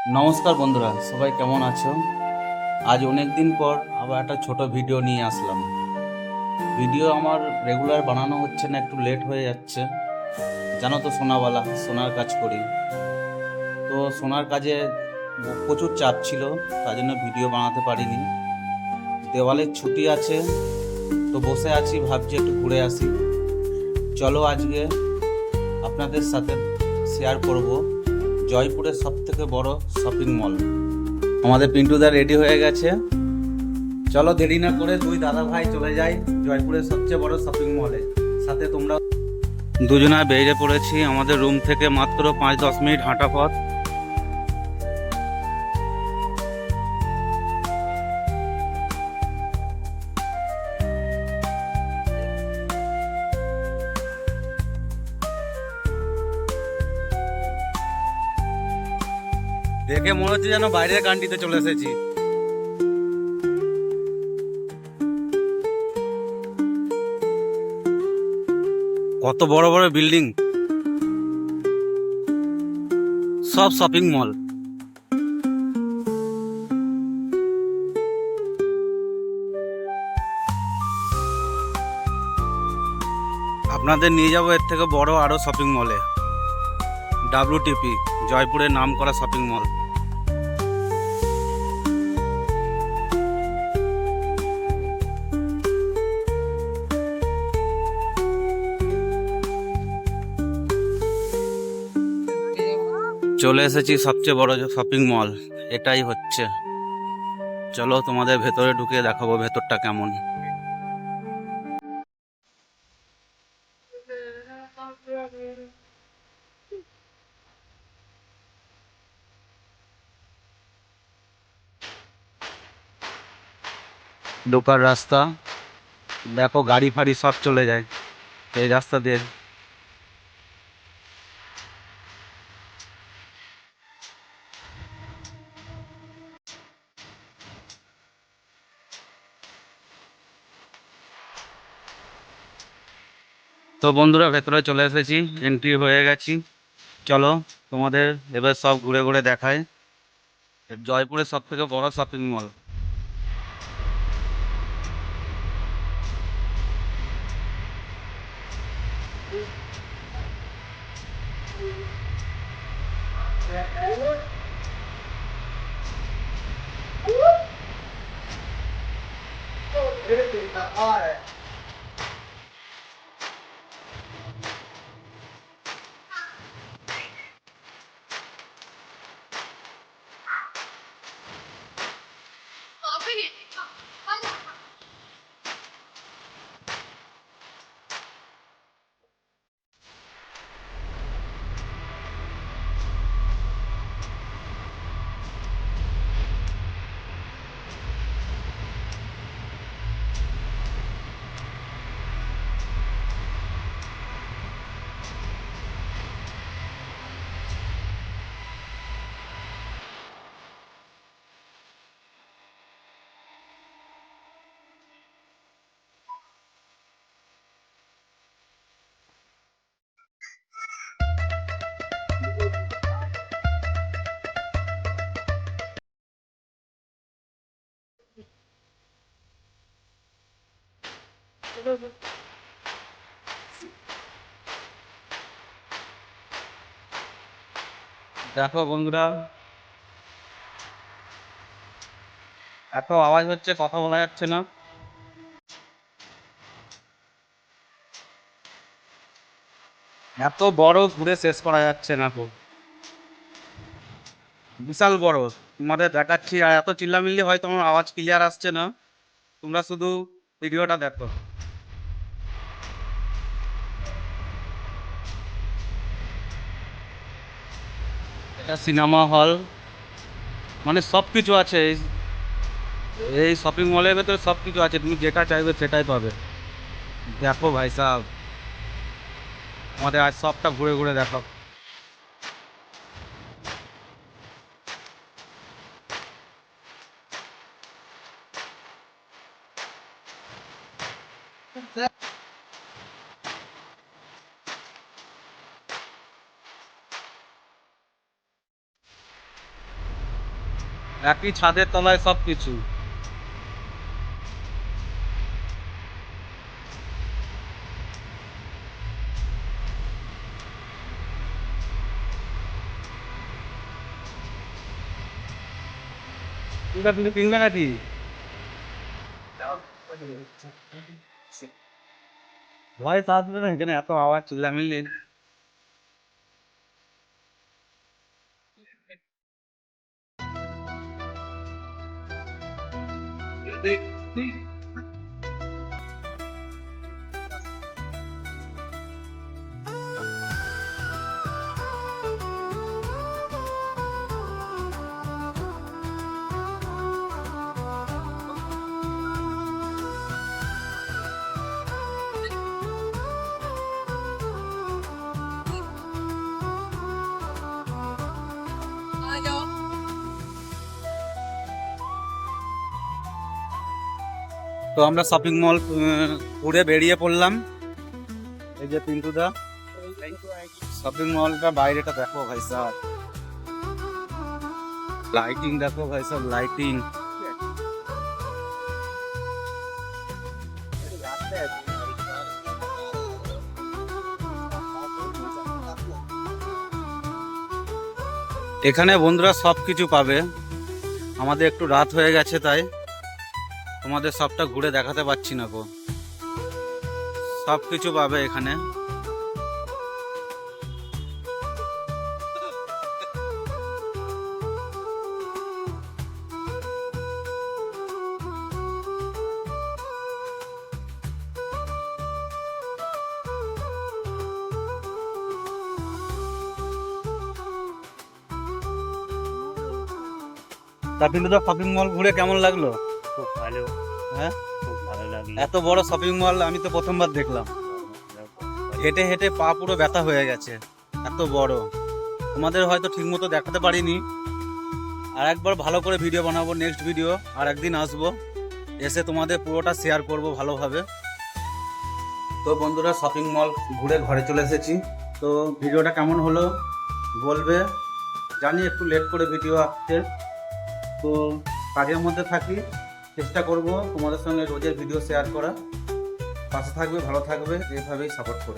নমস্কার বন্ধুরা, সবাই কেমন আছো? আজ অনেক দিন পর আবার একটা ছোট ভিডিও নিয়ে আসলাম। ভিডিও আমার রেগুলার বানানো হচ্ছে না, একটু লেট হয়ে যাচ্ছে। জানো তো, সোনাওয়ালা, সোনার কাজ করি। তো সোনার কাজে প্রচুর চাপ ছিল, তার জন্য ভিডিও বানাতে পারিনি। দেওয়ালের ছুটি আছে, তো বসে আছি, ভাবছি একটু ঘুরে আসি। চলো আজকে আপনাদের সাথে শেয়ার করব জয়পুরের সবথেকে বড় শপিং মল। আমাদের পিন্টুদা রেডি হয়ে গেছে। চলো দেরি না করে দুই দাদা ভাই চলে যাই জয়পুরের সবচেয়ে বড় শপিং মলে। সাথে তোমরা। দুজনায় বেরিয়ে পড়েছি, আমাদের রুম থেকে মাত্র 5-10 মিনিট হাঁটা পথ। দেখে মনে হচ্ছে যেন বাইরের কান্ট্রিতে চলে এসেছি। কত বড় বড় বিল্ডিং, সব শপিং মল। আপনাদের নিয়ে যাবো এর থেকে বড় আরো শপিং মলে, WTP, জয়পুরের নামকরা শপিং মল। চলে এসেছি সবচেয়ে বড় শপিং মল, এটাই হচ্ছে। চলো তোমাদের ভেতরে ঢুকে দেখাবো ভেতরটা কেমন। ঢোকার রাস্তা দেখো, গাড়ি ফাড়ি সব চলে যায় এই রাস্তা দিয়ে। তো বন্ধুরা, ভেতরে চলে এসেছি, এন্ট্রি হয়ে গেছি। চলো তোমাদের এবার সব ঘুরে ঘুরে দেখায় জয়পুরের সব থেকে বড় শপিং মল। দেখো বন্ধুরা, এত আওয়াজ হচ্ছে, কথা বলা যাচ্ছে না। এত বড়, ঘুরে শেষ করা যাচ্ছে না খুব, বিশাল বড়। তোমাদের দেখাচ্ছি, আর এত চিল্লামিল্লি হয় তোমার আওয়াজ ক্লিয়ার আসছে না। তোমরা শুধু ভিডিওটা দেখো। এটা সিনেমা হল, মানে সব কিছু আছে এই শপিং মলের ভেতরে, সব কিছু আছে, তুমি যেটা চাইবে সেটাই পাবে। দেখো ভাই সাহেব, আমাদের আজ সবটা ঘুরে ঘুরে দেখো। একই ছাদের তলায় সব কিছু। তুমি কিনবে নাকি? ভয়েস আসবে না এখানে, এত আওয়াজ চিল্লামিল্লি। তো আমরা শপিং মল ঘুরে বেরিয়ে পড়লাম। এই যে পিন্টুদা, শপিং মলটা বাইরেটা দেখো ভাই সাহেব, লাইটিং দেখো ভাই সাহেব, লাইটিং। এখানে বন্ধুরা সব কিছু পাবে। আমাদের একটু রাত হয়ে গেছে তাই তোমাদের সবটা ঘুরে দেখাতে পারছি না গো। সব কিছু পাবে এখানে। তা পিন্টুদা, শপিং মল ঘুরে কেমন লাগলো? খুব ভালো, হ্যাঁ, খুব ভালো লাগলো। এত বড় শপিং মল আমি তো প্রথমবার দেখলাম। হেঁটে হেঁটে পা পুরো ব্যথা হয়ে গেছে, এত বড়। তোমাদের হয়তো ঠিকমতো দেখাতে পারিনি। আর একবার ভালো করে ভিডিও বানাবো, নেক্সট ভিডিও আর একদিন আসবো, এসে তোমাদের পুরোটা শেয়ার করব ভালোভাবে। তো বন্ধুরা, শপিং মল ঘুরে ঘরে চলে এসেছি। তো ভিডিওটা কেমন হলো বলবে। জানি একটু লেট করে ভিডিও আসছে, তো কাজের মধ্যে থাকি, চেষ্টা করব তোমাদের সঙ্গে রোজের ভিডিও শেয়ার করা। পাশে থাকবে, ভালো থাকবে, এভাবেই সাপোর্ট করবে।